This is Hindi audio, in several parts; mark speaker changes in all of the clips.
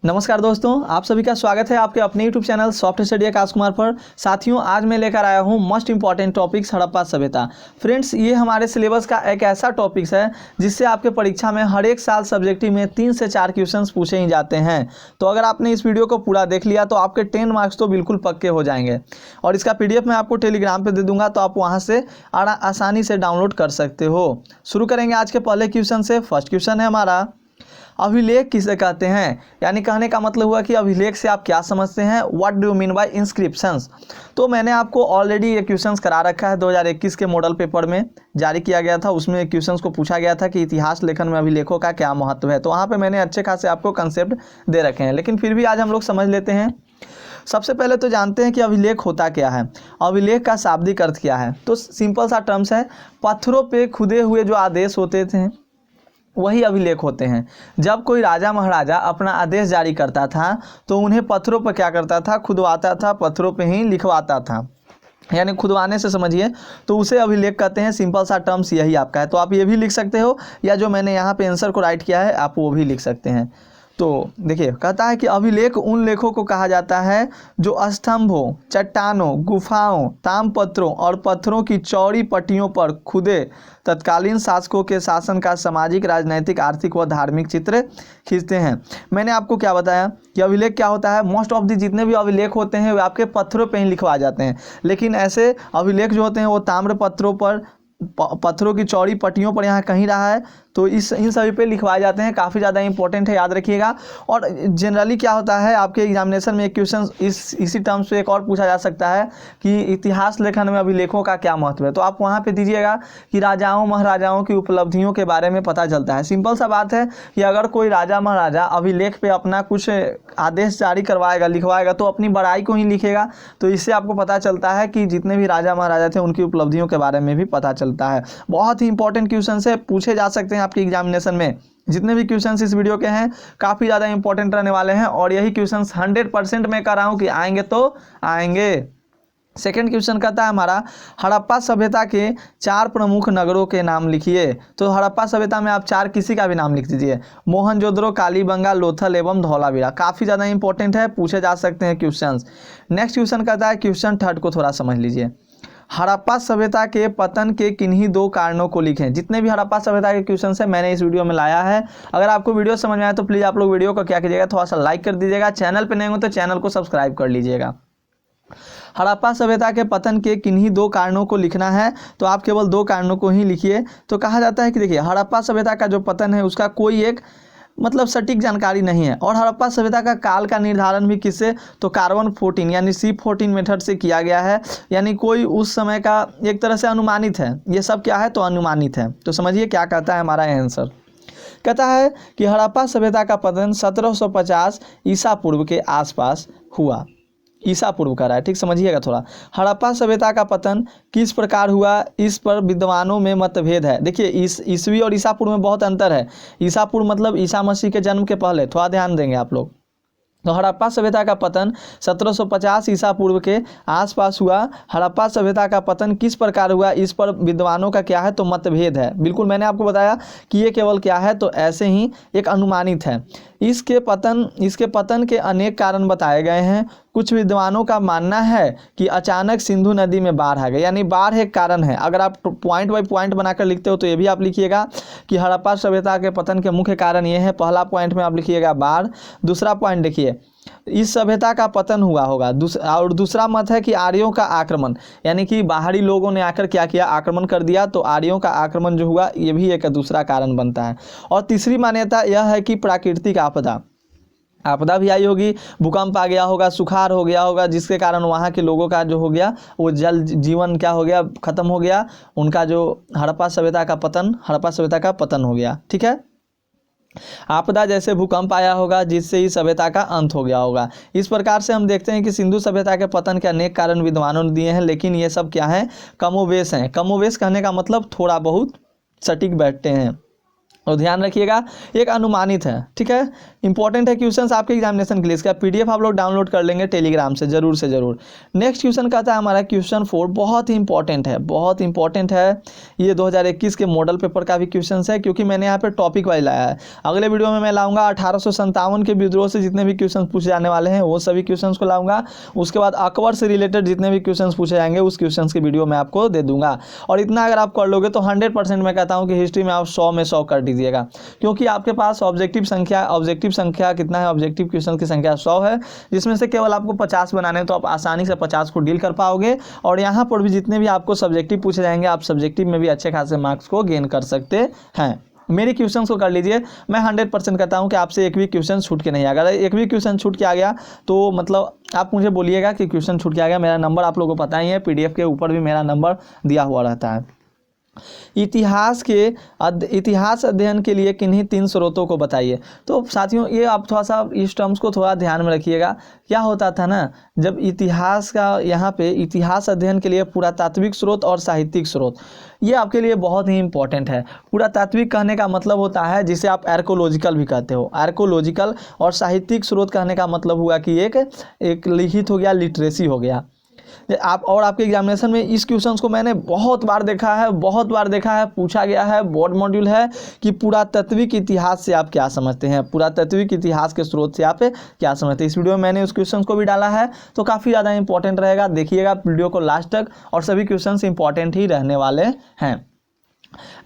Speaker 1: नमस्कार दोस्तों, आप सभी का स्वागत है आपके अपने YouTube channel soft study Akash Kumar पर। साथियों, आज मैं लेकर आया हूं मोस्ट इंपॉर्टेंट टॉपिक्स हड़प्पा सभ्यता। फ्रेंड्स, ये हमारे सिलेबस का एक ऐसा टॉपिक्स है जिससे आपके परीक्षा में हर एक साल सब्जेक्टिव में 3 से 4 क्वेश्चंस पूछे ही जाते हैं। तो अगर आपने इस वीडियो को पूरा देख लिया तो आपके 10 मार्क्स तो बिल्कुल पक्के हो जाएंगे। और इसका PDF मैं आपको टेलीग्राम पर दे दूंगा, तो आप वहाँ से आसानी से डाउनलोड कर सकते हो। शुरू करेंगे आज के पहले क्वेश्चन से। फर्स्ट क्वेश्चन है हमारा, अभिलेख किसे कहते हैं? यानी कहने का मतलब हुआ कि अभिलेख से आप क्या समझते हैं। What do you mean by inscriptions? तो मैंने आपको ऑलरेडी ये क्वेश्चंस करा रखा है, 2021 के मॉडल पेपर में जारी किया गया था। उसमें क्वेश्चंस को पूछा गया था कि इतिहास लेखन में अभिलेखों का क्या महत्व है। तो वहाँ पे मैंने अच्छे खासे आपको कंसेप्ट दे रखे हैं, लेकिन फिर भी आज हम लोग समझ लेते हैं। सबसे पहले तो जानते हैं कि अभिलेख होता क्या है। अभिलेख का शाब्दिक अर्थ क्या है? तो सिंपल सा टर्म्स है, पत्थरों पे खुदे हुए जो आदेश होते थे वही अभिलेख होते हैं। जब कोई राजा महाराजा अपना आदेश जारी करता था तो उन्हें पत्थरों पर क्या करता था, खुदवाता था, पत्थरों पे ही लिखवाता था। यानी खुदवाने से समझिए, तो उसे अभिलेख कहते हैं। सिंपल सा टर्म्स यही आपका है। तो आप ये भी लिख सकते हो, या जो मैंने यहाँ पे आंसर को राइट किया है आप वो भी लिख सकते हैं। तो देखिए, कहता है कि अभिलेख उन लेखों को कहा जाता है जो स्तंभों, चट्टानों, गुफाओं, तामपत्रों और पत्थरों की चौड़ी पट्टियों पर खुदे तत्कालीन शासकों के शासन का सामाजिक, राजनैतिक, आर्थिक व धार्मिक चित्र खींचते हैं। मैंने आपको क्या बताया कि अभिलेख क्या होता है। मोस्ट ऑफ दी जितने भी अभिलेख होते हैं वे आपके पत्थरों पे ही लिखवा जाते हैं, लेकिन ऐसे अभिलेख जो होते हैं वो ताम्र पत्रों पर, पत्थरों की चौड़ी पट्टियों पर यहाँ कहीं रहा है तो इन सभी पे लिखवाए जाते हैं। काफ़ी ज़्यादा इंपॉर्टेंट है, याद रखिएगा। और जनरली क्या होता है आपके एग्जामिनेशन में एक क्वेश्चन इसी टर्म्स पे एक और पूछा जा सकता है कि इतिहास लेखन में अभिलेखों का क्या महत्व है। तो आप वहाँ पे दीजिएगा कि राजाओं महाराजाओं की उपलब्धियों के बारे में पता चलता है। सिंपल सा बात है कि अगर कोई राजा महाराजा अभिलेख पे अपना कुछ आदेश जारी करवाएगा, लिखवाएगा, तो अपनी बड़ाई को ही लिखेगा। तो इससे आपको पता चलता है कि जितने भी राजा महाराजा थे उनकी उपलब्धियों के बारे में भी पता चलता है। बहुत ही इंपॉर्टेंट क्वेश्चन से पूछे जा सकते हैं आपके एग्जामिनेशन में। जितने भी क्वेश्चंस इस वीडियो के हैं काफ़ी ज़्यादा इंपॉर्टेंट रहने वाले हैं, और यही क्वेश्चंस 100% मैं कह रहा हूँ कि आएंगे तो आएंगे। सेकेंड क्वेश्चन कहता है हमारा, हड़प्पा सभ्यता के 4 प्रमुख नगरों के नाम लिखिए। तो हड़प्पा सभ्यता में आप 4 किसी का भी नाम लिख दीजिए। मोहनजोदड़ो, कालीबंगा, लोथल एवं धौलावीरा। काफ़ी ज़्यादा इंपॉर्टेंट है, पूछे जा सकते हैं क्वेश्चंस। नेक्स्ट क्वेश्चन कहता है, क्वेश्चन थर्ड को थोड़ा समझ लीजिए। हड़प्पा सभ्यता के पतन के किन्हीं 2 कारणों को लिखें। जितने भी हड़प्पा सभ्यता के क्वेश्चन है मैंने इस वीडियो में लाया है। अगर आपको वीडियो समझ में आए तो प्लीज़ आप लोग वीडियो को क्या कीजिएगा, थोड़ा सा लाइक कर दीजिएगा। चैनल पे नए हो तो चैनल को सब्सक्राइब कर लीजिएगा। हड़प्पा सभ्यता के पतन के किन्हीं 2 कारणों को लिखना है, तो आप केवल 2 कारणों को ही लिखिए। तो कहा जाता है कि देखिए, हड़प्पा सभ्यता का जो पतन है उसका कोई एक मतलब सटीक जानकारी नहीं है। और हड़प्पा सभ्यता का काल का निर्धारण भी किससे, तो कार्बन 14 यानी C14 मेथड से किया गया है। यानी कोई उस समय का एक तरह से अनुमानित है। ये सब क्या है, तो अनुमानित है। तो समझिए क्या कहता है हमारा आंसर। कहता है कि हड़प्पा सभ्यता का पतन 1750 ईसा पूर्व के आसपास हुआ। ईसा पूर्व का रहा है, ठीक समझिएगा थोड़ा। हड़प्पा सभ्यता का पतन किस प्रकार हुआ, इस पर विद्वानों में मतभेद है। देखिए, ईसवी और ईसा पूर्व में बहुत अंतर है। ईसा पूर्व मतलब ईसा मसीह के जन्म के पहले, थोड़ा ध्यान देंगे आप लोग। तो हड़प्पा सभ्यता का पतन 1750 ईसा पूर्व के आसपास हुआ। हड़प्पा सभ्यता का पतन किस प्रकार हुआ, इस पर विद्वानों का क्या है, तो मतभेद है। बिल्कुल मैंने आपको बताया कि ये केवल क्या है, तो ऐसे ही एक अनुमानित है। इसके पतन के अनेक कारण बताए गए हैं। कुछ विद्वानों का मानना है कि अचानक सिंधु नदी में बाढ़ आ गई, यानी बाढ़ एक कारण है। अगर आप पॉइंट बाय पॉइंट बनाकर लिखते हो तो ये भी आप लिखिएगा कि हड़प्पा सभ्यता के पतन के मुख्य कारण ये है। पहला पॉइंट में आप लिखिएगा बाढ़। दूसरा पॉइंट देखिए, इस सभ्यता का पतन हुआ होगा। और दूसरा मत है कि आर्यों का आक्रमण, यानी कि बाहरी लोगों ने आकर क्या किया, आक्रमण कर दिया। तो आर्यों का आक्रमण जो हुआ ये भी एक दूसरा कारण बनता है। और तीसरी मान्यता यह है कि प्राकृतिक आपदा भी आई होगी, भूकंप आ गया होगा, सुखाड़ हो गया होगा, जिसके कारण वहाँ के लोगों का जो हो गया वो जल जीवन क्या हो गया, खत्म हो गया। उनका जो हड़प्पा सभ्यता का पतन हो गया। ठीक है, आपदा जैसे भूकंप आया होगा जिससे ही सभ्यता का अंत हो गया होगा। इस प्रकार से हम देखते हैं कि सिंधु सभ्यता के पतन के अनेक कारण विद्वानों ने दिए हैं, लेकिन ये सब क्या है, कमोवेश हैं। कमोवेश कहने का मतलब थोड़ा बहुत सटीक बैठते हैं। और ध्यान रखिएगा एक अनुमानित है, ठीक है, इंपॉर्टेंट है क्वेश्चंस आपके एग्जामिनेशन के लिए। इसका पीडीएफ आप लोग डाउनलोड कर लेंगे टेलीग्राम से ज़रूर से ज़रूर। नेक्स्ट क्वेश्चन कहता है हमारा क्वेश्चन 4, बहुत ही इंपॉर्टेंट है, बहुत इंपॉर्टेंट है। ये 2021 के मॉडल पेपर का भी क्वेश्चन है, क्योंकि मैंने यहाँ पे टॉपिक वाइज लाया है। अगले वीडियो में मैं लाऊंगा 1857 के विद्रोह से जितने भी क्वेश्चन पूछे जाने वाले हैं वो सभी क्वेश्चन को लाऊंगा। उसके बाद अकबर से रिलेटेड जितने भी क्वेश्चन पूछे जाएंगे उस क्वेश्चन की वीडियो मैं आपको दे दूंगा। और इतना अगर आप कर लोगे तो 100% मैं कहता हूँ कि हिस्ट्री में आप 100 में 100 कर दीजिएगा, क्योंकि आपके पास ऑब्जेक्टिव संख्या कितना है, ऑब्जेक्टिव क्वेश्चन की संख्या 100 है, जिसमें से केवल आपको 50 बनाने हैं, तो आप आसानी से 50 को डील कर पाओगे। और यहाँ पर भी जितने भी आपको सब्जेक्टिव पूछे जाएंगे आप सब्जेक्टिव में भी अच्छे खासे मार्क्स को गेन कर सकते हैं। मेरी क्वेश्चन को कर लीजिए, मैं 100% कहता हूँ कि आपसे एक भी क्वेश्चन छूट के नहीं आएगा। अगर एक भी क्वेश्चन छूट के आ गया तो मतलब आप मुझे बोलिएगा कि क्वेश्चन छूट के आ गया। मेरा नंबर आप लोगों को पता ही है, पीडीएफ के ऊपर भी मेरा नंबर दिया हुआ रहता है। इतिहास अध्ययन के लिए किन्हीं 3 स्रोतों को बताइए। तो साथियों ये आप थोड़ा सा इस टर्म्स को थोड़ा ध्यान में रखिएगा। क्या होता था ना, जब इतिहास का यहाँ पे इतिहास अध्ययन के लिए पुरातात्विक स्रोत और साहित्यिक स्रोत, ये आपके लिए बहुत ही इंपॉर्टेंट है। पुरातात्विक कहने का मतलब होता है जिसे आप आर्कोलॉजिकल भी कहते हो, आर्कोलॉजिकल, और साहित्यिक स्रोत कहने का मतलब हुआ कि एक लिखित हो गया, लिटरेसी हो गया। आप और आपके एग्जामिनेशन में इस क्वेश्चंस को मैंने बहुत बार देखा है, पूछा गया है, बोर्ड मॉड्यूल है कि पुरातात्विक इतिहास से आप क्या समझते हैं, पुरातात्विक इतिहास के स्रोत से आप क्या समझते हैं। इस वीडियो में मैंने उस क्वेश्चन को भी डाला है, तो काफ़ी ज़्यादा इंपॉर्टेंट रहेगा। देखिएगा वीडियो को लास्ट तक, और सभी क्वेश्चन इंपॉर्टेंट ही रहने वाले हैं।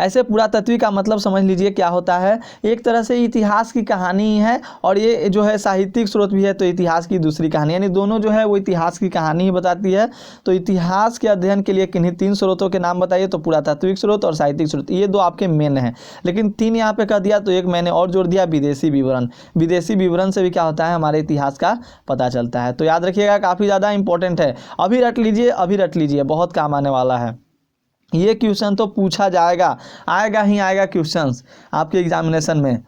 Speaker 1: ऐसे पुरातत्व का मतलब समझ लीजिए क्या होता है, एक तरह से इतिहास की कहानी ही है, और ये जो है साहित्यिक स्रोत भी है, तो इतिहास की दूसरी कहानी, यानी दोनों जो है वो इतिहास की कहानी ही बताती है। तो इतिहास के अध्ययन के लिए किन्हीं 3 स्रोतों के नाम बताइए, तो पुरातात्विक स्रोत और साहित्यिक स्रोत, ये 2 आपके मेन हैं। लेकिन 3 यहाँ पे कह दिया, तो एक मैंने और जोड़ दिया, विदेशी विवरण। विदेशी विवरण से भी क्या होता है, हमारे इतिहास का पता चलता है। तो याद रखिएगा, काफ़ी ज़्यादा इंपॉर्टेंट है। अभी रट लीजिए, बहुत काम आने वाला है। ये क्वेश्चन तो पूछा जाएगा, आएगा ही आएगा क्वेश्चंस आपके एग्जामिनेशन में।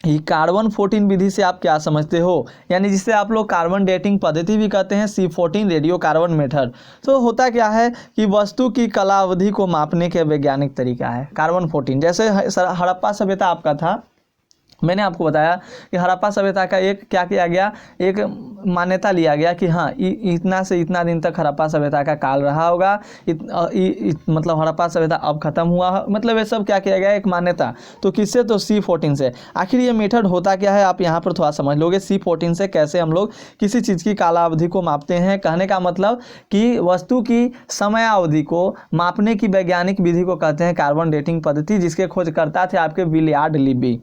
Speaker 1: ये कार्बन 14 विधि से आप क्या समझते हो, यानी जिसे आप लोग कार्बन डेटिंग पद्धति भी कहते हैं, C14 रेडियो कार्बन मेथड। तो होता क्या है कि वस्तु की कला अवधि को मापने के वैज्ञानिक तरीका है कार्बन 14। जैसे हड़प्पा सभ्यता आपका था, मैंने आपको बताया कि हड़प्पा सभ्यता का एक क्या किया गया, एक मान्यता लिया गया कि हाँ इतना से इतना दिन तक हड़प्पा सभ्यता का काल रहा होगा, मतलब हड़प्पा सभ्यता अब खत्म हुआ, मतलब ये सब क्या किया गया, एक मान्यता। तो किससे, तो C14 से। आखिर ये मेथड होता क्या है, आप यहाँ पर थोड़ा समझ लोगे। C14 से कैसे हम लोग किसी चीज़ की कालावधि को मापते हैं, कहने का मतलब कि वस्तु की समयावधि को मापने की वैज्ञानिक विधि को कहते हैं कार्बन डेटिंग पद्धति, जिसके खोजकर्ता थे आपके विलियर्ड लिबी।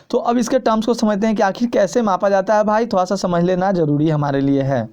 Speaker 1: तो अब इसके टर्म्स को समझते हैं कि आखिर कैसे मापा जाता है। भाई थोड़ा सा समझ लेना जरूरी हमारे लिए है।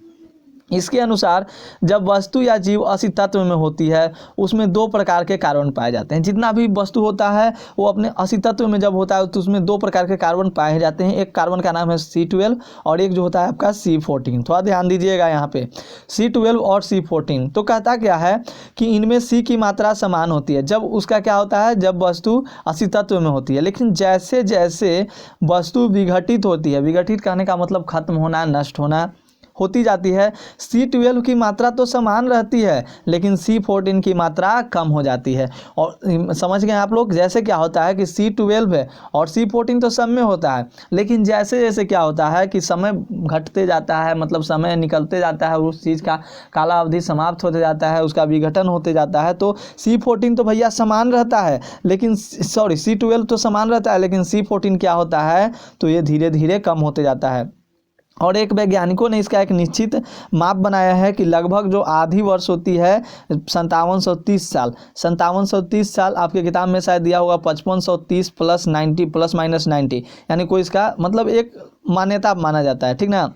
Speaker 1: इसके अनुसार जब वस्तु या जीव अस्तित्व में होती है, उसमें 2 प्रकार के कार्बन पाए जाते हैं। जितना भी वस्तु होता है वो अपने अस्तित्व में जब होता है तो उसमें 2 प्रकार के कार्बन पाए जाते हैं। एक कार्बन का नाम है C12 और एक जो होता है आपका C14। थोड़ा ध्यान दीजिएगा यहाँ पे, C12 और C14। तो कहता क्या है कि इनमें C की मात्रा समान होती है जब उसका क्या होता है, जब वस्तु अस्तित्व में होती है। लेकिन जैसे जैसे वस्तु विघटित होती है, विघटित कहने का मतलब खत्म होना, नष्ट होना होती जाती है, C12 की मात्रा तो समान रहती है लेकिन C14 की मात्रा कम हो जाती है। और समझ गए आप लोग, जैसे क्या होता है कि C12 है और C14 तो सब में होता है, लेकिन जैसे जैसे क्या होता है कि समय घटते जाता है, मतलब समय निकलते जाता है, उस चीज़ का काला अवधि समाप्त होते जाता है, उसका विघटन होते जाता है। तो C14 तो भैया समान रहता है, लेकिन C12 तो समान रहता है, लेकिन C14 क्या होता है, तो ये धीरे धीरे कम होते जाता है। और एक वैज्ञानिकों ने इसका एक निश्चित माप बनाया है कि लगभग जो आधी वर्ष होती है 5730 साल, 5730 साल आपके किताब में शायद दिया होगा 5530 प्लस 90 प्लस माइनस 90, यानी कोई इसका मतलब एक मान्यता माना जाता है, ठीक ना।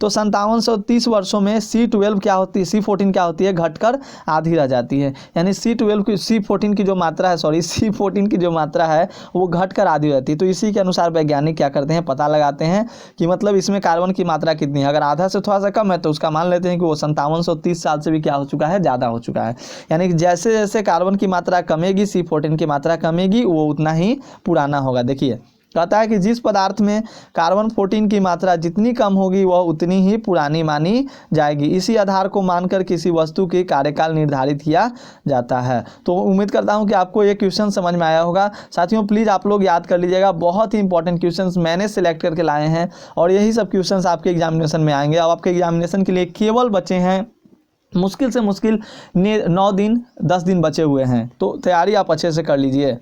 Speaker 1: तो 5730 वर्षों में C14 क्या होती है, घटकर आधी रह जाती है। यानी C14 की जो मात्रा है वो घटकर आधी रहती है। तो इसी के अनुसार वैज्ञानिक क्या करते हैं, पता लगाते हैं कि मतलब इसमें कार्बन की मात्रा कितनी है। अगर आधा से थोड़ा सा कम है तो उसका मान लेते हैं कि वो 5730 साल से भी क्या हो चुका है, ज़्यादा हो चुका है। यानी कि जैसे जैसे कार्बन की मात्रा कमेगी, C14 की मात्रा कमेगी, वो उतना ही पुराना होगा। देखिए कहता है कि जिस पदार्थ में कार्बन 14 की मात्रा जितनी कम होगी वह उतनी ही पुरानी मानी जाएगी। इसी आधार को मानकर किसी वस्तु की कार्यकाल निर्धारित किया जाता है। तो उम्मीद करता हूं कि आपको ये क्वेश्चन समझ में आया होगा। साथियों प्लीज़ आप लोग याद कर लीजिएगा, बहुत ही इंपॉर्टेंट क्वेश्चन मैंने सिलेक्ट करके लाए हैं और यही सब क्वेश्चन आपके एग्जामिनेशन में आएंगे। अब आपके एग्जामिनेशन के लिए केवल बचे हैं मुश्किल से मुश्किल 9 दिन 10 दिन बचे हुए हैं, तो तैयारी आप अच्छे से कर लीजिए।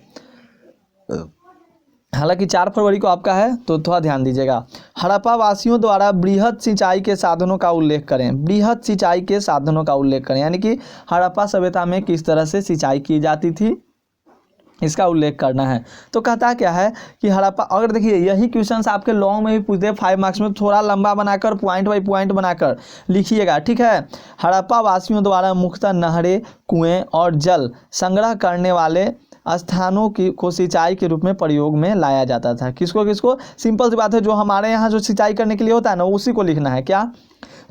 Speaker 1: हालांकि 4 फरवरी को आपका है, तो थोड़ा ध्यान दीजिएगा। हड़प्पा वासियों द्वारा बृहद सिंचाई के साधनों का उल्लेख करें। बृहद सिंचाई के साधनों का उल्लेख करें, यानी कि हड़प्पा सभ्यता में किस तरह से सिंचाई की जाती थी, इसका उल्लेख करना है। तो कहता क्या है कि हड़प्पा, अगर देखिए यही क्वेश्चंस आपके लॉन्ग में भी पूछते हैं 5 मार्क्स में, थोड़ा लंबा बनाकर पॉइंट बाई पॉइंट बनाकर लिखिएगा, ठीक है। हड़प्पा वासियों द्वारा मुख्यतः नहरें, कुएं और जल संग्रह करने वाले स्थानों को सिंचाई के रूप में प्रयोग में लाया जाता था। किसको किसको? सिंपल सी बात है, जो हमारे यहाँ जो सिंचाई करने के लिए होता है ना, उसी को लिखना है। क्या?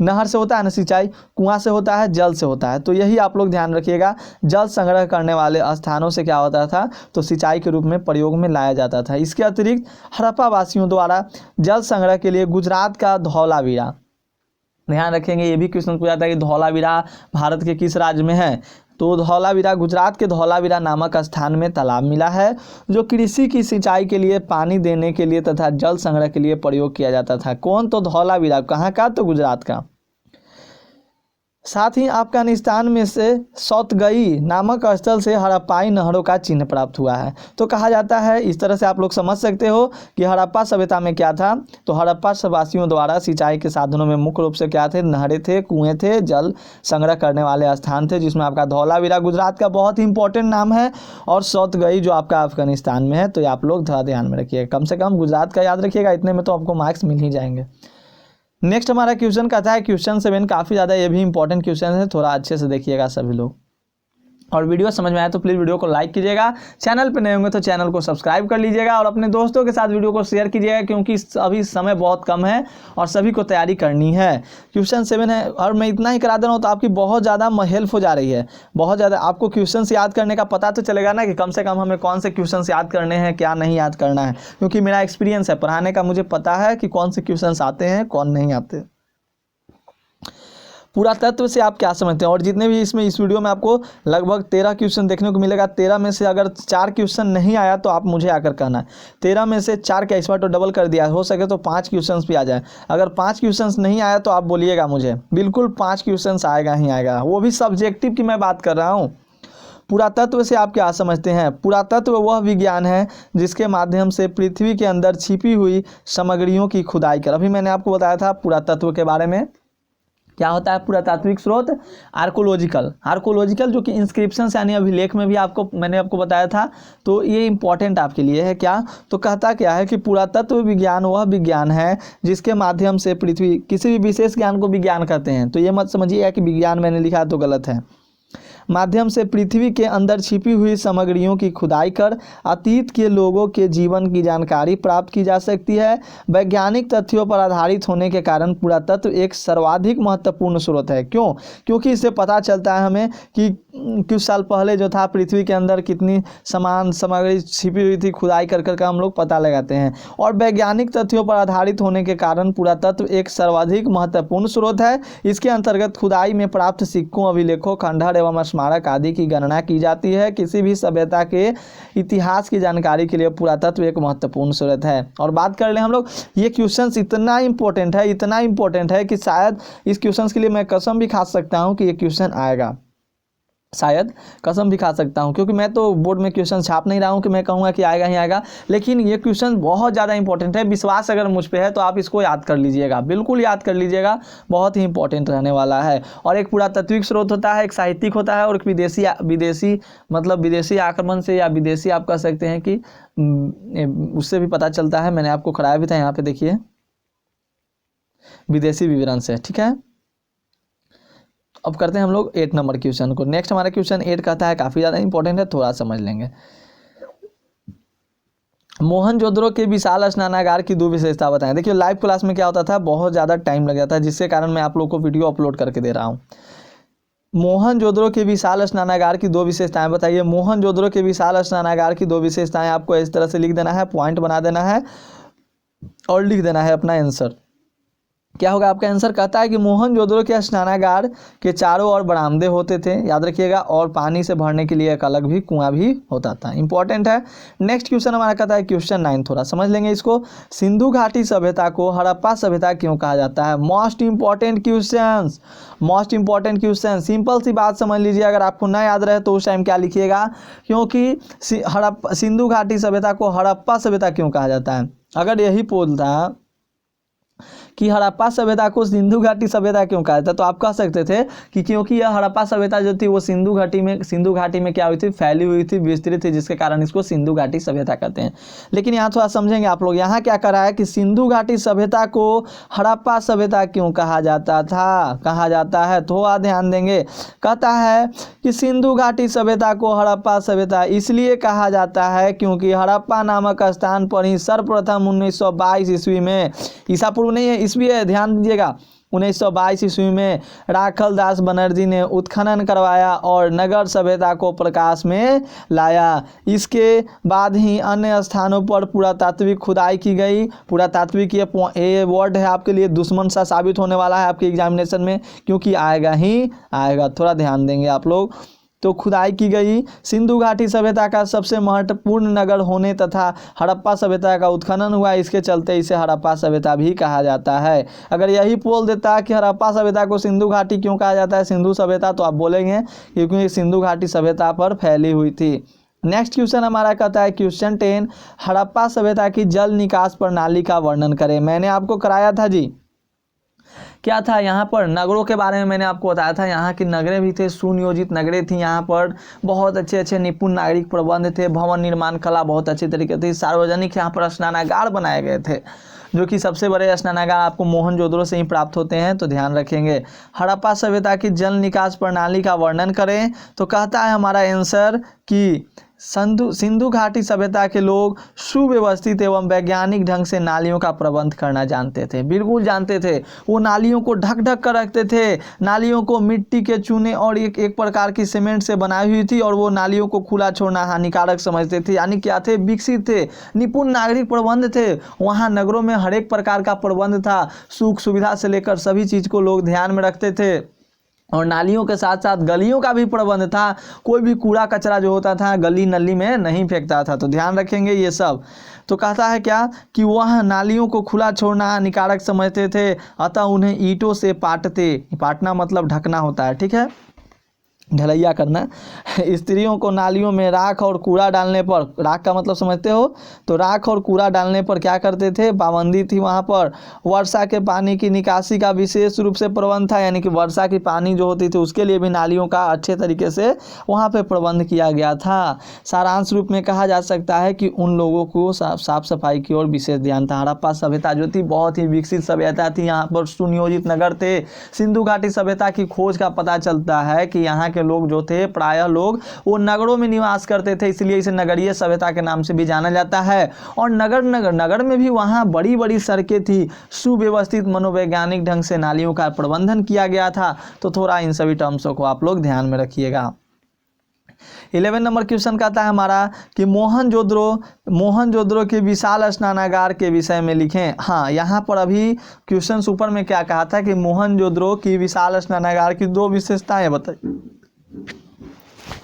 Speaker 1: नहर से होता है ना सिंचाई, कुआं से होता है, जल से होता है, तो यही आप लोग ध्यान रखिएगा। जल संग्रह करने वाले स्थानों से क्या होता था, तो सिंचाई के रूप में प्रयोग में लाया जाता था। इसके अतिरिक्त हड़प्पा वासियों द्वारा जल संग्रह के लिए गुजरात का धौलावीरा, ध्यान रखेंगे ये भी क्वेश्चन पूछा था कि धौलावीरा भारत के किस राज्य में है, तो धौलावीरा गुजरात के धौलावीरा नामक स्थान में तालाब मिला है जो कृषि की सिंचाई के लिए, पानी देने के लिए तथा जल संग्रह के लिए प्रयोग किया जाता था। कौन? तो धौलावीरा। कहाँ का? तो गुजरात का। साथ ही अफगानिस्तान में से सौतगई नामक स्थल से हड़प्पाई नहरों का चिन्ह प्राप्त हुआ है। तो कहा जाता है, इस तरह से आप लोग समझ सकते हो कि हड़प्पा सभ्यता में क्या था, तो हड़प्पा वासियों द्वारा सिंचाई के साधनों में मुख्य रूप से क्या थे, नहरें थे, कुएं थे, जल संग्रह करने वाले स्थान थे, जिसमें आपका धौलावीरा गुजरात का बहुत ही इंपॉर्टेंट नाम है और सौतगई जो आपका अफगानिस्तान में है। तो आप लोग थोड़ा ध्यान में रखिएगा, कम से कम गुजरात का याद रखिएगा, इतने में तो आपको मार्क्स मिल ही जाएंगे। नेक्स्ट हमारा क्वेश्चन कहता है, क्वेश्चन 7 काफ़ी ज़्यादा ये भी इंपॉर्टेंट क्वेश्चन है, थोड़ा अच्छे से देखिएगा सभी लोग। और वीडियो समझ में आए तो प्लीज़ वीडियो को लाइक कीजिएगा, चैनल पे नए होंगे तो चैनल को सब्सक्राइब कर लीजिएगा और अपने दोस्तों के साथ वीडियो को शेयर कीजिएगा, क्योंकि अभी समय बहुत कम है और सभी को तैयारी करनी है। क्वेश्चन 7 है और मैं इतना ही करा दे रहा हूँ तो आपकी बहुत ज़्यादा हेल्प हो जा रही है, बहुत ज़्यादा आपको क्वेश्चन याद करने का पता तो चलेगा ना कि कम से कम हमें कौन से क्वेश्चन याद करने हैं, क्या नहीं याद करना है, क्योंकि मेरा एक्सपीरियंस है पढ़ाने का, मुझे पता है कि कौन से क्वेश्चन आते हैं कौन नहीं आते। पुरातत्व से आप क्या समझते हैं? और जितने भी इसमें इस वीडियो में आपको लगभग 13 क्वेश्चन देखने को मिलेगा। 13 में से अगर 4 क्वेश्चन नहीं आया तो आप मुझे आकर कहना है। 13 में से 4 क्या, इस बार तो डबल कर दिया, हो सके तो 5 क्वेश्चन भी आ जाए। अगर 5 क्वेश्चन नहीं आया तो आप बोलिएगा मुझे, बिल्कुल 5 क्वेश्चन आएगा ही आएगा, वो भी सब्जेक्टिव की मैं बात कर रहा हूँ। पुरातत्व से आप क्या समझते हैं? पुरातत्व वह विज्ञान है जिसके माध्यम से पृथ्वी के अंदर छिपी हुई सामग्रियों की खुदाई कर, अभी मैंने आपको बताया था पुरातत्व के बारे में। क्या होता है पुरातात्विक स्रोत? आर्कोलॉजिकल जो कि इंस्क्रिप्शन यानी अभिलेख में भी मैंने आपको बताया था, तो ये इंपॉर्टेंट आपके लिए है। क्या? तो कहता क्या है कि पुरातत्व विज्ञान वह विज्ञान है जिसके माध्यम से पृथ्वी, किसी भी विशेष ज्ञान को विज्ञान कहते हैं, तो ये मत समझिएगा कि विज्ञान मैंने लिखा तो गलत है। माध्यम से पृथ्वी के अंदर छिपी हुई सामग्रियों की खुदाई कर अतीत के लोगों के जीवन की जानकारी प्राप्त की जा सकती है। वैज्ञानिक तथ्यों पर आधारित होने के कारण पुरातत्व एक सर्वाधिक महत्वपूर्ण स्रोत है। क्यों? क्योंकि इससे पता चलता है हमें कि कुछ साल पहले जो था पृथ्वी के अंदर कितनी सामग्री छिपी हुई थी, खुदाई कर कर हम लोग पता लगाते हैं। और वैज्ञानिक तथ्यों पर आधारित होने के कारण पुरातत्व एक सर्वाधिक महत्वपूर्ण स्रोत है। इसके अंतर्गत खुदाई में प्राप्त सिक्कों, अभिलेखों, खंडहर एवं स्मारक आदि की गणना की जाती है। किसी भी सभ्यता के इतिहास की जानकारी के लिए पुरातत्व एक महत्वपूर्ण स्रोत है। और बात कर ले हम लोग, ये क्वेश्चन इतना इंपॉर्टेंट है कि शायद इस क्वेश्चन के लिए मैं कसम भी खा सकता हूँ कि ये क्वेश्चन आएगा, शायद कसम भी खा सकता हूं, क्योंकि मैं तो बोर्ड में क्वेश्चन छाप नहीं रहा हूं कि मैं कहूँगा कि आएगा ही आएगा, लेकिन ये क्वेश्चन बहुत ज़्यादा इंपॉर्टेंट है। विश्वास अगर मुझ पे है तो आप इसको याद कर लीजिएगा, बिल्कुल याद कर लीजिएगा, बहुत ही इंपॉर्टेंट रहने वाला है। और एक पुरातात्विक स्रोत होता है, एक साहित्यिक होता है और एक विदेशी आक्रमण से या विदेशी आप कह सकते हैं कि उससे भी पता चलता है। मैंने आपको कराया भी था, यहाँ पे देखिए, विदेशी विवरण से, ठीक है। अब करते हैं हम लोग 8 नंबर क्वेश्चन को। नेक्स्ट हमारा क्वेश्चन 8 कहता है, काफ़ी ज़्यादा इंपॉर्टेंट है, थोड़ा समझ लेंगे। मोहनजोदड़ो के विशाल स्नानागार की 2 विशेषता बताएं। देखिए लाइव क्लास में क्या होता था, बहुत ज़्यादा टाइम लग जाता है, जिसके कारण मैं आप लोग को वीडियो अपलोड करके दे रहा हूँ। मोहनजोदड़ो के विशाल स्नानागार की दो विशेषताएं बताइए। मोहनजोदड़ो के विशाल स्नानागार की दो विशेषताएं आपको इस तरह से लिख देना है, पॉइंट बना देना है और लिख देना है अपना आंसर। क्या होगा आपका आंसर? कहता है कि मोहनजोदड़ो के स्नानागार के चारों ओर बरामदे होते थे, याद रखिएगा, और पानी से भरने के लिए एक अलग भी कुआं भी होता था। इंपॉर्टेंट है। नेक्स्ट क्वेश्चन हमारा कहता है क्वेश्चन 9, थोड़ा समझ लेंगे इसको। सिंधु घाटी सभ्यता को हड़प्पा सभ्यता क्यों कहा जाता है? Most important question, most important question. Simple सी बात समझ लीजिए, अगर आपको ना याद रहे तो उस टाइम क्या लिखिएगा, क्योंकि सिंधु घाटी सभ्यता को हड़प्पा सभ्यता क्यों कहा जाता है? अगर यही बोलता कि हड़प्पा सभ्यता को सिंधु घाटी सभ्यता क्यों कहा जाता, तो आप कह सकते थे कि क्योंकि यह हड़प्पा सभ्यता जो थी वो सिंधु घाटी में क्या हुई थी, फैली हुई थी, विस्तृत थी, जिसके कारण इसको सिंधु घाटी सभ्यता कहते हैं। लेकिन यहाँ थोड़ा समझेंगे आप लोग, यहाँ क्या करा है कि सिंधु घाटी सभ्यता को हड़प्पा सभ्यता क्यों कहा जाता है, थोड़ा ध्यान देंगे। कहता है कि सिंधु घाटी सभ्यता को हड़प्पा सभ्यता इसलिए कहा जाता है क्योंकि हड़प्पा नामक स्थान पर ही सर्वप्रथम 1922 ईस्वी में, ईसा पूर्व नहीं है, ईस्वी है, ध्यान दीजिएगा, 1922 ईस्वी में राखल दास बनर्जी ने उत्खनन करवाया और नगर सभ्यता को प्रकाश में लाया। इसके बाद ही अन्य स्थानों पर पुरातात्विक खुदाई की गई। पुरातात्विक ये वर्ड है आपके लिए दुश्मन सा साबित होने वाला है आपके एग्जामिनेशन में, क्योंकि आएगा ही आएगा, थोड़ा ध्यान देंगे आप लोग। तो खुदाई की गई। सिंधु घाटी सभ्यता का सबसे महत्वपूर्ण नगर होने तथा हड़प्पा सभ्यता का उत्खनन हुआ, इसके चलते इसे हड़प्पा सभ्यता भी कहा जाता है। अगर यही बोल देता कि हड़प्पा सभ्यता को सिंधु घाटी क्यों कहा जाता है, सिंधु सभ्यता, तो आप बोलेंगे क्योंकि सिंधु घाटी सभ्यता पर फैली हुई थी। नेक्स्ट क्वेश्चन हमारा कहता है क्वेश्चन 10, हड़प्पा सभ्यता की जल निकास प्रणाली का वर्णन करें। मैंने आपको कराया था जी, क्या था यहाँ पर, नगरों के बारे में मैंने आपको बताया था। यहाँ की नगरें भी थे, सुनियोजित नगरें थी, यहाँ पर बहुत अच्छे निपुण नागरिक प्रबंध थे, भवन निर्माण कला बहुत अच्छे तरीके से, सार्वजनिक यहाँ पर स्नानागार बनाए गए थे, जो कि सबसे बड़े स्नानागार आपको मोहनजोदड़ो से ही प्राप्त होते हैं, तो ध्यान रखेंगे। हड़प्पा सभ्यता की जल निकास प्रणाली का वर्णन करें, तो कहता है हमारा आंसर कि सिंधु घाटी सभ्यता के लोग सुव्यवस्थित एवं वैज्ञानिक ढंग से नालियों का प्रबंध करना जानते थे, बिल्कुल जानते थे। वो नालियों को ढक कर रखते थे, नालियों को मिट्टी के चूने और एक प्रकार की सीमेंट से बनाई हुई थी, और वो नालियों को खुला छोड़ना हानिकारक समझते थे। यानी क्या थे, विकसित थे, निपुण नागरिक प्रबंध थे। वहाँ नगरों में हर एक प्रकार का प्रबंध था, सुख सुविधा से लेकर सभी चीज़ को लोग ध्यान में रखते थे, और नालियों के साथ साथ गलियों का भी प्रबंध था। कोई भी कूड़ा कचरा जो होता था गली नली में नहीं फेंकता था, तो ध्यान रखेंगे ये सब। तो कहता है क्या कि वह नालियों को खुला छोड़ना हानिकारक समझते थे, अतः उन्हें ईंटों से पाटना मतलब ढकना होता है, ठीक है, ढलैया करना। स्त्रियों को नालियों में राख और कूड़ा डालने पर, राख का मतलब समझते हो, तो राख और कूड़ा डालने पर क्या करते थे, पाबंदी थी वहाँ पर। वर्षा के पानी की निकासी का विशेष रूप से प्रबंध था, यानी कि वर्षा की पानी जो होती थी उसके लिए भी नालियों का अच्छे तरीके से वहाँ पे प्रबंध किया गया था। सारांश रूप में कहा जा सकता है कि उन लोगों को साफ सफाई की ओर विशेष ध्यान था। हड़प्पा सभ्यता जो थी बहुत ही विकसित सभ्यता थी, यहाँ पर सुनियोजित नगर थे। सिंधु घाटी सभ्यता की खोज का पता चलता है कि यहाँ लोग जो थे प्रायः लोग वो नगरों में निवास करते थे, इसलिए इसे नगरीय सभ्यता के नाम से भी जाना जाता है। और नगर में भी वहाँ बड़ी बड़ी सड़कें थी, सुव्यवस्थित मनोवैज्ञानिक ढंग से नालियों का प्रबंधन किया गया था। तो थोड़ा इन सभी टर्म्सों को आप लोग ध्यान में रखिएगा। 11 नंबर क्वेश्चन कहता है हमारा कि मोहनजोदड़ो के विशाल स्नानागार के विषय में लिखें। हाँ, यहाँ पर अभी क्वेश्चन ऊपर में क्या कहा था कि मोहनजोदड़ो की विशाल स्नानागार की दो विशेषताएं बताइए।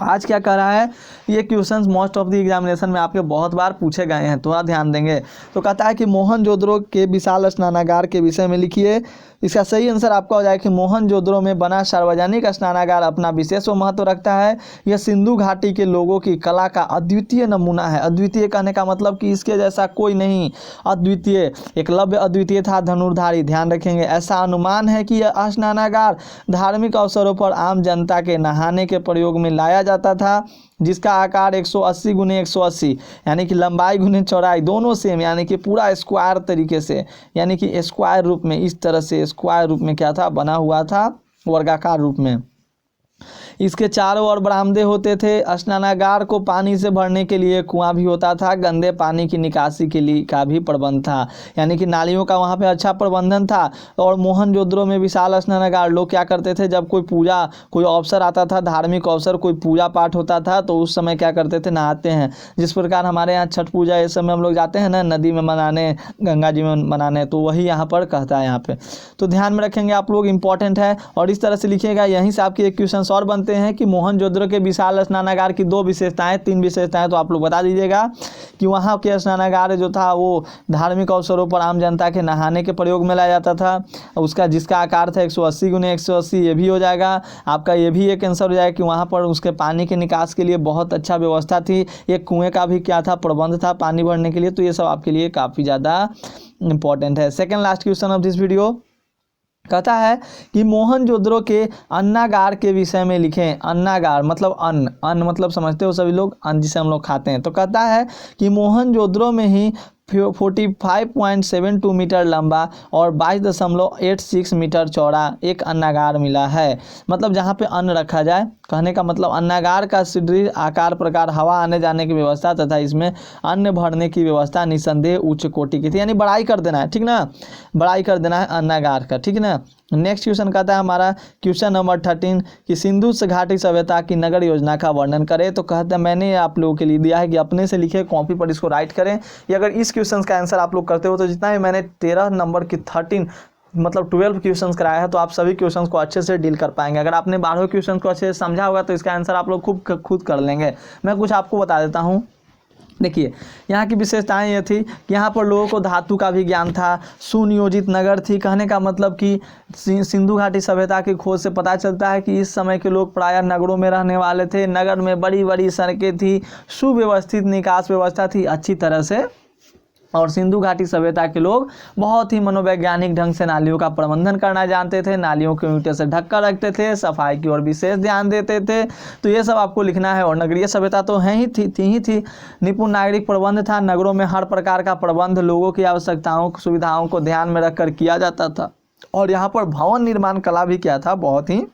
Speaker 1: आज क्या कर रहा है, ये questions most of the examination में आपके बहुत बार पूछे गए हैं, थोड़ा ध्यान देंगे। तो कहता है कि मोहनजोदड़ो के विशाल स्नानागार के विषय में लिखिए। इसका सही आंसर आपका हो जाए कि मोहनजोदड़ो में बना सार्वजनिक स्नानागार अपना विशेष महत्व रखता है। यह सिंधु घाटी के लोगों की कला का अद्वितीय नमूना है। अद्वितीय कहने का मतलब कि इसके जैसा कोई नहीं, अद्वितीय, एकलव्य अद्वितीय था, धनुर्धारी, ध्यान रखेंगे। ऐसा अनुमान है कि यह स्नानागार धार्मिक अवसरों पर आम जनता के नहाने के प्रयोग में लाया जाता था, जिसका आकार 180 गुने 180 यानी कि लंबाई गुने चौड़ाई दोनों सेम, यानी कि पूरा स्क्वायर तरीके से, यानी कि स्क्वायर रूप में, इस तरह से स्क्वायर रूप में क्या था, बना हुआ था, वर्गाकार रूप में। इसके चारों ओर बरामदे होते थे। स्नानागार को पानी से भरने के लिए कुआं भी होता था। गंदे पानी की निकासी के लिए का भी प्रबंध था, यानी कि नालियों का वहाँ पे अच्छा प्रबंधन था। और मोहनजोदड़ो में विशाल स्नानागार। लोग क्या करते थे, जब कोई पूजा, कोई अवसर आता था, धार्मिक अवसर, कोई पूजा पाठ होता था, तो उस समय क्या करते थे, नहाते हैं। जिस प्रकार हमारे यहाँ छठ पूजा इस समय हम लोग जाते हैं ना नदी में मनाने, गंगा जी में मनाने, तो वही यहाँ पर कहता है यहाँ पे। तो ध्यान में रखेंगे आप लोग, इंपॉर्टेंट है। और इस तरह से लिखिएगा, यहीं से आपके एक क्वेश्चन और बनते हैं कि मोहनजोदड़ो के विशाल स्नानागार की 2 विशेषताएं, 3 विशेषताएं तो आप लोग बता दीजिएगा कि वहाँ के स्नानागार जो था वो धार्मिक अवसरों पर आम जनता के नहाने के प्रयोग में लाया जाता था। उसका जिसका आकार था 180 × 180, ये भी हो जाएगा आपका। ये भी एक आंसर हो जाएगा कि वहाँ पर उसके पानी के निकास के लिए बहुत अच्छा व्यवस्था थी। एक कुएँ का भी क्या था, प्रबंध था पानी भरने के लिए। तो ये सब आपके लिए काफ़ी ज़्यादा इंपॉर्टेंट है। Second last question of this video कहता है कि मोहनजोदड़ो के अन्नागार के विषय में लिखें। अन्नागार मतलब अन्न, अन्न मतलब समझते हो सभी लोग, अन्न जिसे हम लोग खाते हैं। तो कहता है कि मोहनजोदड़ो में ही 45.72 मीटर लंबा और 22.86 मीटर चौड़ा एक अन्नागार मिला है। मतलब जहाँ पे अन्न रखा जाए, कहने का मतलब अन्नागार का सुदृढ़ आकार, प्रकार, हवा आने जाने की व्यवस्था तथा इसमें अन्न भरने की व्यवस्था निसंदेह उच्च कोटि की थी। यानी बड़ाई कर देना है, ठीक ना, बड़ाई कर देना है अन्नागार का, ठीक ना। नेक्स्ट क्वेश्चन कहता है हमारा क्वेश्चन नंबर 13 कि सिंधु घाटी सभ्यता की नगर योजना का वर्णन करें। तो कहते हैं, मैंने आप लोगों के लिए दिया है कि अपने से लिखे, कॉपी पर इसको राइट करें। या अगर इस क्वेश्चन का आंसर आप लोग करते हो तो जितना भी मैंने 13 नंबर की 13 मतलब 12 क्वेश्चंस कराया है, तो आप सभी क्वेश्चंस को अच्छे से डील कर पाएंगे। अगर आपने 12 क्वेश्चन को अच्छे से समझा होगा तो इसका आंसर आप लोग खुद कर लेंगे। मैं कुछ आपको बता देता हूँ। देखिए, यहाँ की विशेषताएं ये थी कि यहाँ पर लोगों को धातु का भी ज्ञान था। सुनियोजित नगर थी, कहने का मतलब कि सिंधु घाटी सभ्यता की खोज से पता चलता है कि इस समय के लोग प्रायः नगरों में रहने वाले थे। नगर में बड़ी बड़ी सड़कें थी, सुव्यवस्थित निकास व्यवस्था थी अच्छी तरह से। और सिंधु घाटी सभ्यता के लोग बहुत ही मनोवैज्ञानिक ढंग से नालियों का प्रबंधन करना जानते थे। नालियों को ईंटों से ढककर रखते थे, सफाई की ओर विशेष ध्यान देते थे। तो ये सब आपको लिखना है। और नगरीय सभ्यता तो है ही थी। निपुण नागरिक प्रबंध था। नगरों में हर प्रकार का प्रबंध लोगों की आवश्यकताओं, सुविधाओं को ध्यान में रखकर किया जाता था। और यहाँ पर भवन निर्माण कला भी क्या था, बहुत ही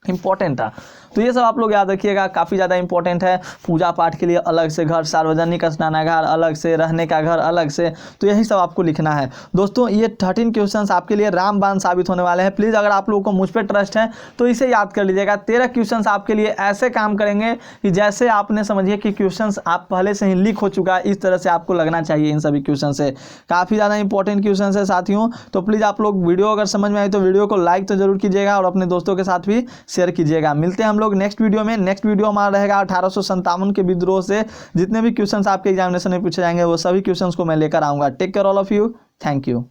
Speaker 1: इंपॉर्टेंट था। तो ये सब आप लोग याद रखिएगा, काफ़ी ज़्यादा इंपॉर्टेंट है। पूजा पाठ के लिए अलग से घर, सार्वजनिक स्नानागार अलग से, रहने का घर अलग से, तो यही सब आपको लिखना है। दोस्तों, ये 13 क्वेश्चंस आपके लिए रामबाण साबित होने वाले हैं। प्लीज़ अगर आप लोगों को मुझ पर ट्रस्ट है तो इसे याद कर लीजिएगा। 13 क्वेश्चंस आपके लिए ऐसे काम करेंगे कि जैसे आपने समझिए कि क्वेश्चंस आप पहले से ही लीक हो चुका है, इस तरह से आपको लगना चाहिए। इन सभी क्वेश्चन से काफ़ी ज़्यादा इंपॉर्टेंट क्वेश्चन है साथियों। तो प्लीज़ आप लोग वीडियो अगर समझ में आई तो वीडियो को लाइक तो जरूर कीजिएगा और अपने दोस्तों के साथ भी शेयर कीजिएगा। मिलते हैं हम लोग नेक्स्ट वीडियो में। नेक्स्ट वीडियो हमारा रहेगा 1857 के विद्रोह से जितने भी क्वेश्चंस आपके एग्जामिनेशन में पूछे जाएंगे वो सभी क्वेश्चंस को मैं लेकर आऊंगा। Take care all of you, thank you.